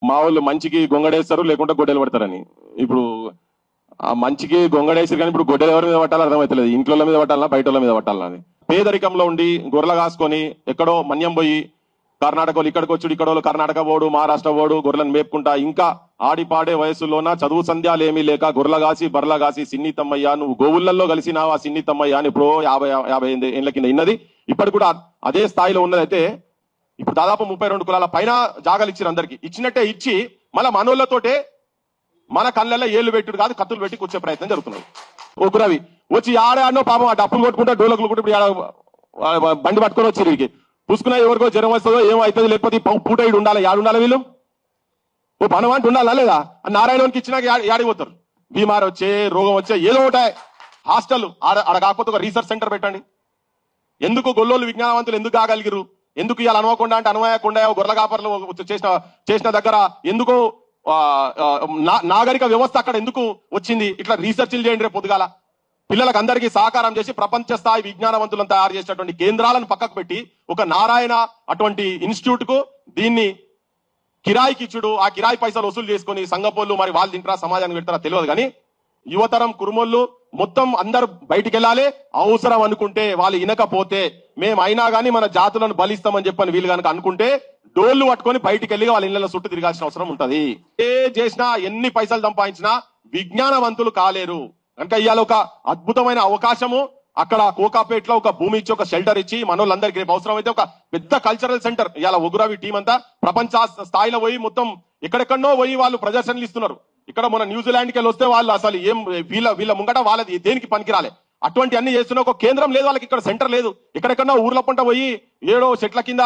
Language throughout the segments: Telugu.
మా వాళ్ళు మంచికి గొంగడేస్తారు లేకుంటే గొడ్డలు పడతారని. ఇప్పుడు ఆ మంచికి గొంగడేసారు కానీ ఇప్పుడు గొడ్డలు ఎవరి మీద పట్టాలో అర్థమవుతలేదు. ఇంట్లో మీద పట్టాలన్నా బయట మీద పట్టాలన్నా అని. పేదరికంలో ఉండి గొర్రెలు కాసుకొని ఎక్కడో మన్యం పోయి కర్ణాటక వాళ్ళు ఇక్కడికి వచ్చి ఇక్కడ కర్ణాటక పోడు మహారాష్ట్ర పోడు గొర్రెలను మేపుకుంటా ఇంకా ఆడిపాడే వయసులోన చదువు సంధ్యాలు ఏమీ లేక గొర్రెల కాసి బర్రెల కాసి సిన్ని తమ్మయ్య నువ్వు గోవులలో కలిసినావు ఆ సిన్ని తమ్మయ్య అని ఇప్పుడు 50 ఏళ్ల కింద ఇన్నది. ఇప్పటి కూడా అదే స్థాయిలో ఉన్నదైతే ఇప్పుడు దాదాపు 32 కులాల పైన జాగాలు ఇచ్చారు. అందరికి ఇచ్చినట్టే ఇచ్చి మళ్ళా మనోళ్లతోటే మన కళ్ళల్లో ఏళ్ళు పెట్టుడు కాదు కత్తులు పెట్టి కూర్చే ప్రయత్నం జరుగుతున్నది. ఒక రవి వచ్చి ఆడాడనో పాపం ఆ డప్పులు కొట్టుకుంటా డోలకులు కూడా ఇప్పుడు బండి పట్టుకొని వచ్చి వీరికి పూసుకున్నా ఎవరికో జ్వరం వస్తుందో ఏమవుతుంది లేకపోతే పూట ఇడు ఉండాలి యాడు ఉండాలి వీళ్ళు ఓ పనం అంటే ఉండాలా లేదా నారాయణకి ఇచ్చినాక యాడిపోతారు. బీమార్ వచ్చే రోగం వచ్చే ఏదో ఒకటాయి. హాస్టల్ ఆడ కాకపోతే ఒక రీసెర్చ్ సెంటర్ పెట్టండి. ఎందుకు గొల్లోళ్ళు విజ్ఞానవంతులు ఎందుకు కాగలిగిరు? ఎందుకు ఇవాళ అనుకోకుండా అంటే అనుమయకుండా గొర్రెల కాపర్లు చేసిన దగ్గర ఎందుకు నాగరిక వ్యవస్థ అక్కడ ఎందుకు వచ్చింది? ఇట్లా రీసెర్చ్లు చేయండి రేపు పొద్దుగాల. పిల్లలకు అందరికీ సహకారం చేసి ప్రపంచ స్థాయి విజ్ఞానవంతులను తయారు చేసినటువంటి కేంద్రాలను పక్కకు పెట్టి ఒక నారాయణ అటువంటి ఇన్స్టిట్యూట్ కు దీన్ని కిరాయికి ఇచ్చుడు, ఆ కిరాయి పైసలు వసూలు చేసుకుని సంగపోళ్ళు మరి వాళ్ళు తింటారా సమాజానికి పెడతారా తెలియదు. కానీ యువతరం కురుమోళ్ళు మొత్తం అందరు బయటికి వెళ్ళాలి. అవసరం అనుకుంటే వాళ్ళు ఇనకపోతే మేము అయినా కానీ మన జాతులను బలిస్తామని చెప్పని వీళ్ళు కనుక అనుకుంటే డోళ్లు పట్టుకొని బయటికి వెళ్ళి వాళ్ళ ఇళ్ల చుట్టూ తిరగాల్సిన అవసరం ఉంటది. ఏ చేసినా ఎన్ని పైసలు సంపాదించినా విజ్ఞానవంతులు కాలేరు కనుక ఇవాళ ఒక అద్భుతమైన అవకాశము అక్కడ కోకాపేటలో ఒక భూమి ఇచ్చి ఒక షెల్టర్ ఇచ్చి మనోళ్ళందరికీ రేపు అవసరం అయితే ఒక పెద్ద కల్చరల్ సెంటర్ ఇవాళ ఒగురవి టీం అంతా ప్రపంచ స్థాయిలో పోయి మొత్తం ఎక్కడెక్కడో పోయి వాళ్ళు ప్రదర్శనలు ఇస్తున్నారు. ఇక్కడ మన న్యూజిలాండ్కి వెళ్ళి వస్తే వాళ్ళు అసలు ఏం వీళ్ళ ముంగట వాళ్ళది దేనికి పనికిరాలే అటువంటి అన్ని చేస్తున్న ఒక కేంద్రం లేదు వాళ్ళకి. ఇక్కడ సెంటర్ లేదు. ఎక్కడెక్కడో ఊర్ల పంట పోయి ఏడో చెట్ల కింద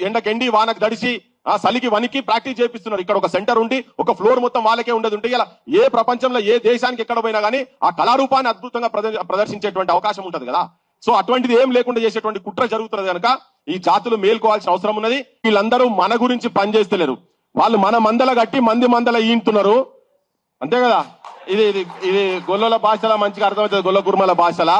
ఎండకెండి వానకు దడిసి ఆ చలికి వనికి ప్రాక్టీస్ చేపిస్తున్నారు. ఇక్కడ ఒక సెంటర్ ఉండి ఒక ఫ్లోర్ మొత్తం వాళ్ళకే ఉండదు. ఉంటే ఇలా ఏ ప్రపంచంలో ఏ దేశానికి ఎక్కడ పోయినా కానీ ఆ కళారూపాన్ని అద్భుతంగా ప్రదర్శించేటువంటి అవకాశం ఉంటది కదా. సో అటువంటిది ఏం లేకుండా చేసేటువంటి కుట్ర జరుగుతున్నది కనుక ఈ జాతులు మేల్కోవాల్సిన అవసరం ఉన్నది. వీళ్ళందరూ మన గురించి పనిచేస్తలేరు. వాళ్ళు మన మందల గట్టి మందల ఈంటున్నారు అంతే కదా. ఇది గొల్లల భాషలా మంచిగా అర్థమవుతుంది. గొల్ల కుర్మల భాషలా